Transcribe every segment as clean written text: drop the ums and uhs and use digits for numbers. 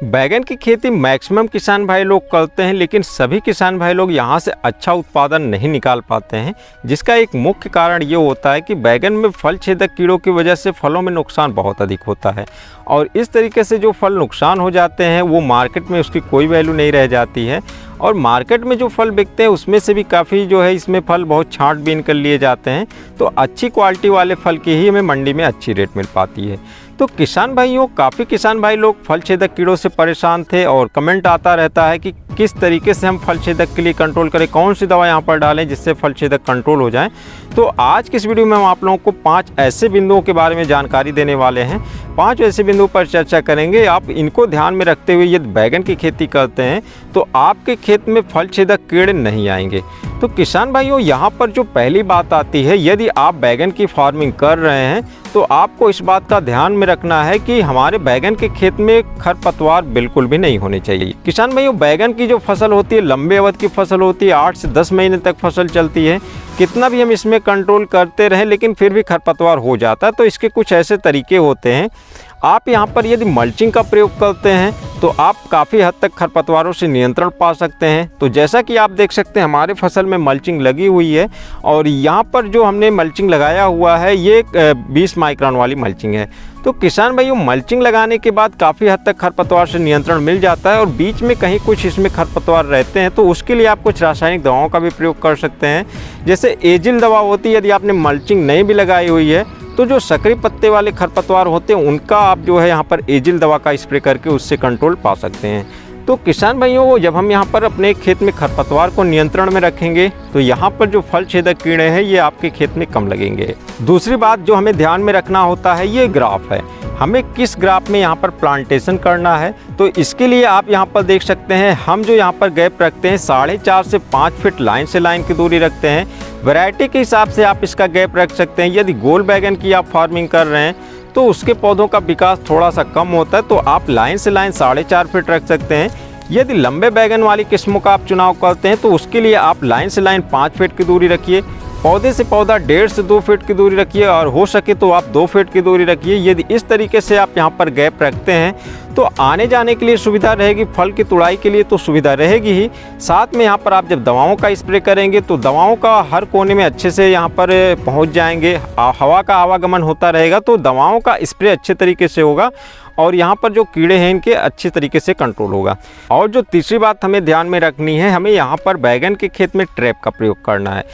बैगन की खेती मैक्सिमम किसान भाई लोग करते हैं, लेकिन सभी किसान भाई लोग यहाँ से अच्छा उत्पादन नहीं निकाल पाते हैं, जिसका एक मुख्य कारण ये होता है कि बैगन में फल छेदक कीड़ों की वजह से फलों में नुकसान बहुत अधिक होता है। और इस तरीके से जो फल नुकसान हो जाते हैं वो मार्केट में उसकी कोई वैल्यू नहीं रह जाती है, और मार्केट में जो फल बिकते हैं उसमें से भी काफ़ी जो है इसमें फल बहुत छाँट-बीन कर लिए जाते हैं, तो अच्छी क्वालिटी वाले फल की ही हमें मंडी में अच्छी रेट मिल पाती है। तो किसान भाइयों, काफ़ी किसान भाई लोग फल छेदक कीड़ों से परेशान थे और कमेंट आता रहता है कि किस तरीके से हम फल छेदक के लिए कंट्रोल करें, कौन सी दवा यहाँ पर डालें जिससे फल छेदक कंट्रोल हो जाए। तो आज की इस वीडियो में हम आप लोगों को 5 ऐसे बिंदुओं के बारे में जानकारी देने वाले हैं। 5 ऐसे बिंदुओं पर चर्चा करेंगे। आप इनको ध्यान में रखते हुए यदि बैगन की खेती करते हैं तो आपके खेत में फल छेदक कीड़े नहीं आएंगे। तो किसान भाइयों, यहाँ पर जो पहली बात आती है, यदि आप बैगन की फार्मिंग कर रहे हैं तो आपको इस बात का ध्यान में रखना है कि हमारे बैगन के खेत में खरपतवार बिल्कुल भी नहीं होने चाहिए। किसान भाइयों, बैगन की जो फसल होती है लंबे अवधि की फसल होती है, 8 से 10 महीने तक फसल चलती है। कितना भी हम इसमें कंट्रोल करते रहें लेकिन फिर भी खरपतवार हो जाता है। तो इसके कुछ ऐसे तरीके होते हैं। आप यहाँ पर यदि मल्चिंग का प्रयोग करते हैं तो आप काफ़ी हद तक खरपतवारों से नियंत्रण पा सकते हैं। तो जैसा कि आप देख सकते हैं हमारे फसल में मल्चिंग लगी हुई है, और यहाँ पर जो हमने मल्चिंग लगाया हुआ है ये 20 माइक्रोन वाली मल्चिंग है। तो किसान भाइयों, मल्चिंग लगाने के बाद काफ़ी हद तक खरपतवार से नियंत्रण मिल जाता है, और बीच में कहीं कुछ इसमें खरपतवार रहते हैं तो उसके लिए आप कुछ रासायनिक दवाओं का भी प्रयोग कर सकते हैं। जैसे एजिल दवा होती है, यदि आपने मल्चिंग नहीं भी लगाई हुई है तो जो सकरी पत्ते वाले खरपतवार होते हैं उनका आप जो है यहाँ पर एजिल दवा का स्प्रे करके उससे कंट्रोल पा सकते हैं। तो किसान भाइयों, जब हम यहाँ पर अपने खेत में खरपतवार को नियंत्रण में रखेंगे तो यहाँ पर जो फल छेदक कीड़े हैं ये आपके खेत में कम लगेंगे। दूसरी बात जो हमें ध्यान में रखना होता है ये ग्राफ है, हमें किस ग्राफ में यहाँ पर प्लांटेशन करना है। तो इसके लिए आप यहाँ पर देख सकते हैं हम जो यहाँ पर गैप रखते हैं 4.5 से 5 फीट लाइन से लाइन की दूरी रखते हैं। वैरायटी के हिसाब से आप इसका गैप रख सकते हैं। यदि गोल बैगन की आप फार्मिंग कर रहे हैं तो उसके पौधों का विकास थोड़ा सा कम होता है, तो आप लाइन से लाइन 4.5 फीट रख सकते हैं। यदि लंबे बैगन वाली किस्मों का आप चुनाव करते हैं तो उसके लिए आप लाइन से लाइन 5 फीट की दूरी रखिए। पौधे से पौधा 1.5 से 2 फीट की दूरी रखिए, और हो सके तो आप 2 फीट की दूरी रखिए। यदि इस तरीके से आप यहाँ पर गैप रखते हैं तो आने जाने के लिए सुविधा रहेगी, फल की तुड़ाई के लिए तो सुविधा रहेगी ही। साथ में यहाँ पर आप जब दवाओं का स्प्रे करेंगे तो दवाओं का हर कोने में अच्छे से यहाँ पर पहुँच जाएंगे, हवा का आवागमन होता रहेगा, तो दवाओं का स्प्रे अच्छे तरीके से होगा और यहाँ पर जो कीड़े हैं इनके अच्छे तरीके से कंट्रोल होगा। और जो तीसरी बात हमें ध्यान में रखनी है, हमें यहाँ पर बैगन के खेत में ट्रैप का प्रयोग करना है।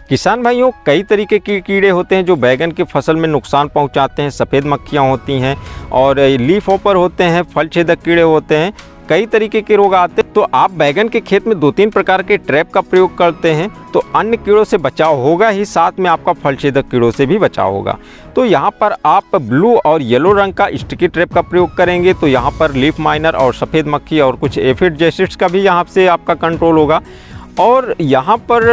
किसान भाइयों, कई तरीके के कीड़े होते हैं जो बैगन की फसल में नुकसान पहुंचाते हैं। सफ़ेद मक्खियां होती हैं और लीफ हॉपर होते हैं, फल छेदक कीड़े होते हैं, कई तरीके के रोग आते हैं। तो आप बैगन के खेत में 2-3 प्रकार के ट्रैप का प्रयोग करते हैं तो अन्य कीड़ों से बचाव होगा ही, साथ में आपका फल छेदक कीड़ों से भी बचाव होगा। तो यहाँ पर आप ब्लू और येलो रंग का स्टिकी ट्रैप का प्रयोग करेंगे तो यहाँ पर लीफ माइनर और सफ़ेद मक्खी और कुछ एफिड जैसिड्स का भी यहाँ से आपका कंट्रोल होगा। और यहाँ पर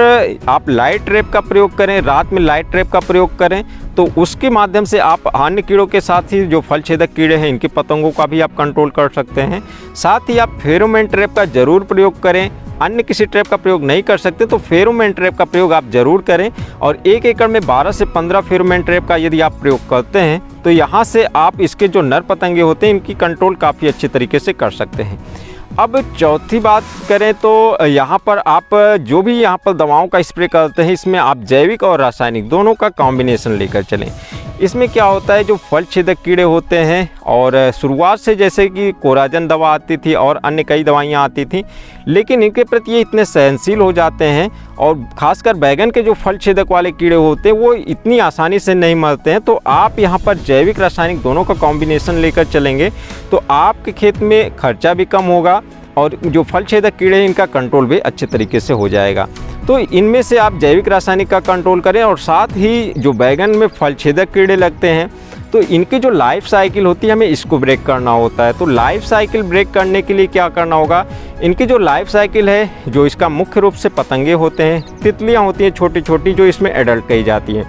आप लाइट ट्रैप का प्रयोग करें, रात में लाइट ट्रैप का प्रयोग करें तो उसके माध्यम से आप अन्य कीड़ों के साथ ही जो फल छेदक कीड़े हैं इनके पतंगों का भी आप कंट्रोल कर सकते हैं। साथ ही आप फेरोमोन ट्रैप का ज़रूर प्रयोग करें। अन्य किसी ट्रैप का प्रयोग नहीं कर सकते तो फेरोमोन ट्रैप का प्रयोग आप ज़रूर करें, और 1 एकड़ में 12 से 15 फेरोमोन ट्रैप का यदि आप प्रयोग करते हैं तो यहाँ से आप इसके जो नर पतंगे होते हैं इनकी कंट्रोल काफ़ी अच्छे तरीके से कर सकते हैं। अब चौथी बात करें तो यहाँ पर आप जो भी यहाँ पर दवाओं का स्प्रे करते हैं इसमें आप जैविक और रासायनिक दोनों का कॉम्बिनेशन लेकर चलें। इसमें क्या होता है, जो फल छेदक कीड़े होते हैं, और शुरुआत से जैसे कि कोराजन दवा आती थी और अन्य कई दवाइयाँ आती थी, लेकिन इनके प्रति ये इतने सहनशील हो जाते हैं, और ख़ासकर बैगन के जो फल छेदक वाले कीड़े होते हैं वो इतनी आसानी से नहीं मरते हैं। तो आप यहाँ पर जैविक रासायनिक दोनों का कॉम्बिनेशन लेकर चलेंगे तो आपके खेत में खर्चा भी कम होगा और जो फल छेदक कीड़े हैं इनका कंट्रोल भी अच्छे तरीके से हो जाएगा। तो इनमें से आप जैविक रासायनिक का कंट्रोल करें, और साथ ही जो बैगन में फल छेदक कीड़े लगते हैं तो इनकी जो लाइफ साइकिल होती है हमें इसको ब्रेक करना होता है। तो लाइफ साइकिल ब्रेक करने के लिए क्या करना होगा, इनकी जो लाइफ साइकिल है, जो इसका मुख्य रूप से पतंगे होते हैं, तितलियाँ होती हैं छोटी छोटी जो इसमें एडल्ट कही जाती हैं।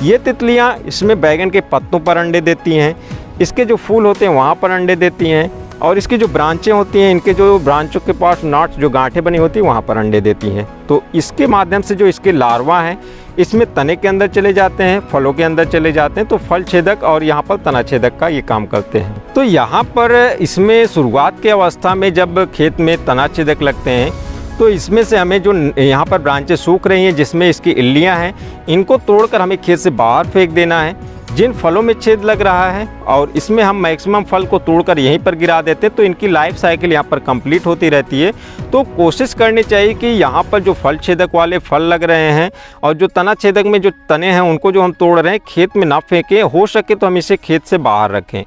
ये तितलियाँ इसमें बैगन के पत्तों पर अंडे देती हैं, इसके जो फूल होते हैं वहाँ पर अंडे देती हैं, और इसकी जो ब्रांचें होती हैं इनके जो ब्रांचों के पास नॉट्स जो गांठें बनी होती हैं वहाँ पर अंडे देती हैं। तो इसके माध्यम से जो इसके लार्वा हैं इसमें तने के अंदर चले जाते हैं, फलों के अंदर चले जाते हैं, तो फल छेदक और यहाँ पर तना छेदक का ये काम करते हैं। तो यहाँ पर इसमें शुरुआत की अवस्था में जब खेत में तना छेदक लगते हैं तो इसमें से हमें जो यहाँ पर ब्रांचें सूख रही हैं जिसमें इसकी इल्लियाँ हैं, इनको तोड़कर हमें खेत से बाहर फेंक देना है। जिन फलों में छेद लग रहा है और इसमें हम मैक्सिमम फल को तोड़कर यहीं पर गिरा देते हैं तो इनकी लाइफ साइकिल यहाँ पर कंप्लीट होती रहती है। तो कोशिश करनी चाहिए कि यहाँ पर जो फल छेदक वाले फल लग रहे हैं और जो तना छेदक में जो तने हैं उनको जो हम तोड़ रहे हैं खेत में ना फेंकें, हो सके तो हम इसे खेत से बाहर रखें।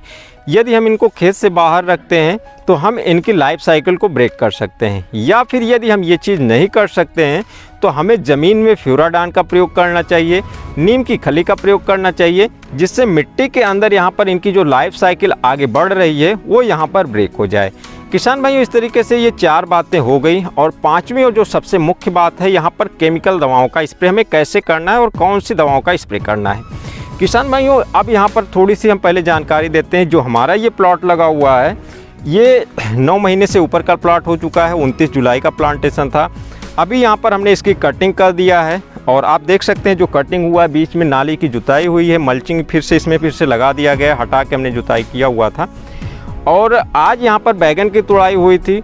यदि हम इनको खेत से बाहर रखते हैं तो हम इनकी लाइफ साइकिल को ब्रेक कर सकते हैं, या फिर यदि हम ये चीज़ नहीं कर सकते हैं तो हमें ज़मीन में फ्यूराडान का प्रयोग करना चाहिए, नीम की खली का प्रयोग करना चाहिए, जिससे मिट्टी के अंदर यहाँ पर इनकी जो लाइफ साइकिल आगे बढ़ रही है वो यहाँ पर ब्रेक हो जाए। किसान भाइयों, इस तरीके से ये 4 बातें हो गई और 5वीं और जो सबसे मुख्य बात है यहाँ पर केमिकल दवाओं का स्प्रे हमें कैसे करना है और कौन सी दवाओं का स्प्रे करना है। किसान भाइयों, अब यहाँ पर थोड़ी सी हम पहले जानकारी देते हैं। जो हमारा ये प्लॉट लगा हुआ है ये 9 महीने से ऊपर का प्लॉट हो चुका है, 29 जुलाई का प्लांटेशन था। अभी यहाँ पर हमने इसकी कटिंग कर दिया है और आप देख सकते हैं जो कटिंग हुआ है बीच में नाली की जुताई हुई है, मल्चिंग फिर से लगा दिया गया, हटा के हमने जुताई किया हुआ था। और आज यहाँ पर बैगन की तुड़ाई हुई थी,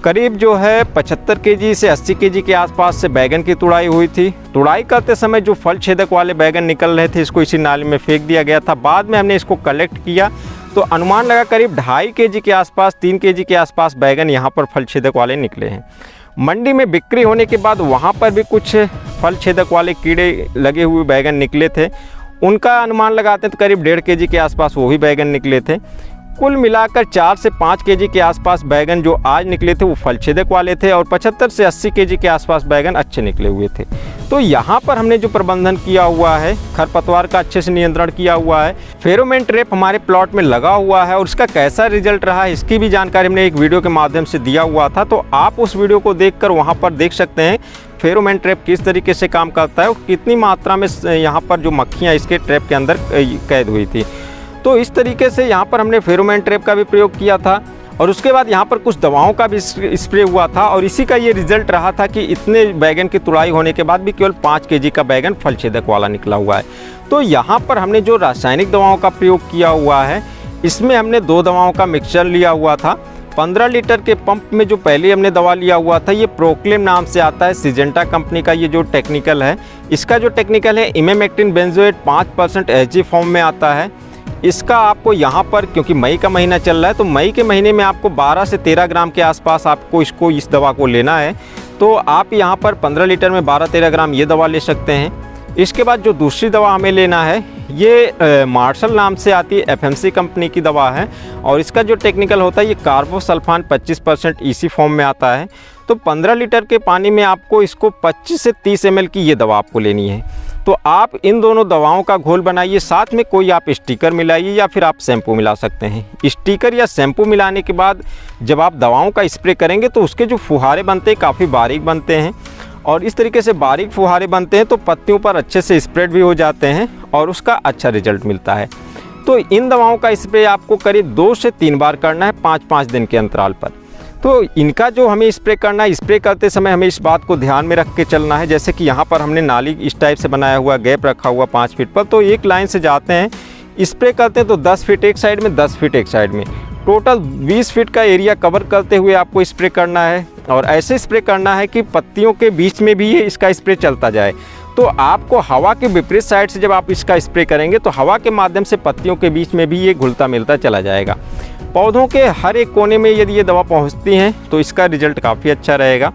करीब जो है 75 केजी से 80 केजी के आसपास से बैगन की तुड़ाई हुई थी। तुड़ाई करते समय जो फल छेदक वाले बैगन निकल रहे थे इसको इसी नाली में फेंक दिया गया था। बाद में हमने इसको कलेक्ट किया तो अनुमान लगा करीब 2.5 केजी के आसपास, 3 केजी के आसपास बैगन यहाँ पर फल छेदक वाले निकले हैं। मंडी में बिक्री होने के बाद वहाँ पर भी कुछ फल छेदक वाले कीड़े लगे हुए बैगन निकले थे, उनका अनुमान लगाते हैं तो करीब 1.5 केजी के आसपास वो भी बैगन निकले थे। कुल मिलाकर 4 से 5 केजी के आसपास बैगन जो आज निकले थे वो फल छेदक वाले थे और 75 से 80 केजी के आसपास बैगन अच्छे निकले हुए थे। तो यहाँ पर हमने जो प्रबंधन किया हुआ है, खरपतवार का अच्छे से नियंत्रण किया हुआ है, फेरोमोन ट्रैप हमारे प्लॉट में लगा हुआ है और उसका कैसा रिजल्ट रहा है इसकी भी जानकारी हमने एक वीडियो के माध्यम से दिया हुआ था। तो आप उस वीडियो को देखकर वहाँ पर देख सकते हैं फेरोमोन ट्रैप किस तरीके से काम करता है और कितनी मात्रा में यहाँ पर जो मक्खियाँ इसके ट्रैप के अंदर कैद हुई थी। तो इस तरीके से यहाँ पर हमने फेरोमोन ट्रैप का भी प्रयोग किया था और उसके बाद यहाँ पर कुछ दवाओं का भी स्प्रे हुआ था और इसी का ये रिजल्ट रहा था कि इतने बैगन की तुड़ाई होने के बाद भी केवल 5 केजी का बैगन फल छेदक वाला निकला हुआ है। तो यहाँ पर हमने जो रासायनिक दवाओं का प्रयोग किया हुआ है इसमें हमने 2 दवाओं का मिक्सचर लिया हुआ था। 15 लीटर के पंप में जो पहले हमने दवा लिया हुआ था ये प्रोक्लेम नाम से आता है, सिजेंटा कंपनी का ये जो टेक्निकल है, इसका जो टेक्निकल है इमेमेक्टिन बेंजोएट 5% एचजी फॉर्म में आता है। इसका आपको यहाँ पर क्योंकि मई का महीना चल रहा है तो मई के महीने में आपको 12 से 13 ग्राम के आसपास आपको इस दवा को लेना है। तो आप यहाँ पर 15 लीटर में 12-13 ग्राम ये दवा ले सकते हैं। इसके बाद जो दूसरी दवा हमें लेना है ये मार्शल नाम से आती है, एफएमसी कंपनी की दवा है और इसका जो टेक्निकल होता है ये कार्बोसल्फान 25% ईसी फॉर्म में आता है। तो 15 लीटर के पानी में आपको इसको 25 से 30 ml की ये दवा आपको लेनी है। तो आप इन दोनों दवाओं का घोल बनाइए, साथ में कोई आप स्टिकर मिलाइए या फिर आप शैम्पू मिला सकते हैं। स्टिकर या शैम्पू मिलाने के बाद जब आप दवाओं का स्प्रे करेंगे तो उसके जो फुहारे बनते हैं काफ़ी बारीक बनते हैं और इस तरीके से बारीक फुहारे बनते हैं तो पत्तियों पर अच्छे से स्प्रेड भी हो जाते हैं और उसका अच्छा रिजल्ट मिलता है। तो इन दवाओं का स्प्रे आपको करीब 2 से 3 बार करना है 5-5 दिन के अंतराल पर। तो इनका जो हमें स्प्रे करना है, स्प्रे करते समय हमें इस बात को ध्यान में रख के चलना है, जैसे कि यहाँ पर हमने नाली इस टाइप से बनाया हुआ, गैप रखा हुआ 5 फीट पर, तो एक लाइन से जाते हैं, स्प्रे करते हैं तो 10 फीट एक साइड में, 10 फीट एक साइड में, टोटल 20 फीट का एरिया कवर करते हुए आपको स्प्रे करना है। और ऐसे स्प्रे करना है कि पत्तियों के बीच में भी ये इसका स्प्रे चलता जाए। तो आपको हवा के विपरीत साइड से जब आप इसका स्प्रे करेंगे तो हवा के माध्यम से पत्तियों के बीच में भी ये घुलता मिलता चला जाएगा। पौधों के हर एक कोने में यदि ये दवा पहुंचती है तो इसका रिजल्ट काफ़ी अच्छा रहेगा।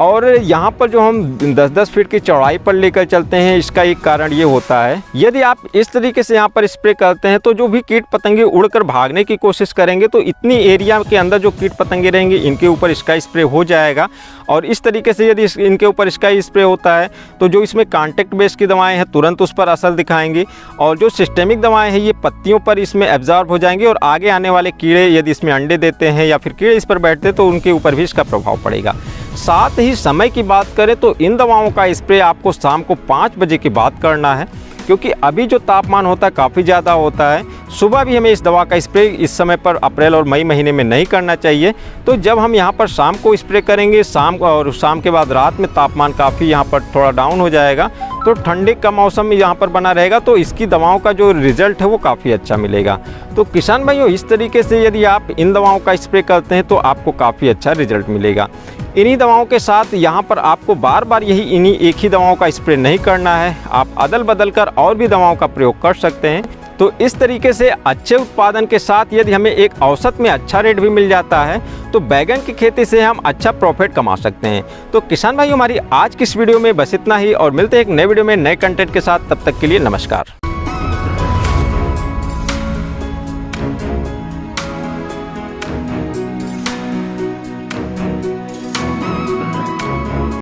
और यहाँ पर जो हम 10-10 फीट की चौड़ाई पर लेकर चलते हैं, इसका एक कारण ये होता है यदि आप इस तरीके से यहाँ पर स्प्रे करते हैं तो जो भी कीट पतंगे उड़कर भागने की कोशिश करेंगे तो इतनी एरिया के अंदर जो कीट पतंगे रहेंगे इनके ऊपर इसका स्प्रे हो जाएगा। और इस तरीके से यदि इनके ऊपर इसका स्प्रे होता है तो जो इसमें कॉन्टैक्ट बेस की दवाएं हैं तुरंत उस पर असर दिखाएंगी और जो सिस्टेमिक दवाएं हैं ये पत्तियों पर इसमें एब्जॉर्ब हो जाएंगी और आगे आने वाले कीड़े यदि इसमें अंडे देते हैं या फिर कीड़े इस पर बैठते हैं तो उनके ऊपर भी इसका प्रभाव पड़ेगा। साथ ही समय की बात करें तो इन दवाओं का स्प्रे आपको शाम को 5 बजे के बाद करना है, क्योंकि अभी जो तापमान होता है काफ़ी ज़्यादा होता है। सुबह भी हमें इस दवा का स्प्रे इस समय पर अप्रैल और मई महीने में नहीं करना चाहिए। तो जब हम यहाँ पर शाम को स्प्रे करेंगे, शाम के बाद रात में तापमान काफ़ी यहाँ पर थोड़ा डाउन हो जाएगा तो ठंडी का मौसम में यहाँ पर बना रहेगा, तो इसकी दवाओं का जो रिज़ल्ट है वो काफ़ी अच्छा मिलेगा। तो किसान भाइयों, इस तरीके से यदि आप इन दवाओं का स्प्रे करते हैं तो आपको काफ़ी अच्छा रिजल्ट मिलेगा। इन्हीं दवाओं के साथ यहाँ पर आपको बार बार इन्हीं एक ही दवाओं का स्प्रे नहीं करना है, आप अदल बदल कर और भी दवाओं का प्रयोग कर सकते हैं। तो इस तरीके से अच्छे उत्पादन के साथ यदि हमें एक औसत में अच्छा रेट भी मिल जाता है तो बैगन की खेती से हम अच्छा प्रॉफिट कमा सकते हैं। तो किसान भाइयों, हमारी आज की इस वीडियो में बस इतना ही, और मिलते हैं एक नए वीडियो में नए कंटेंट के साथ। तब तक के लिए नमस्कार।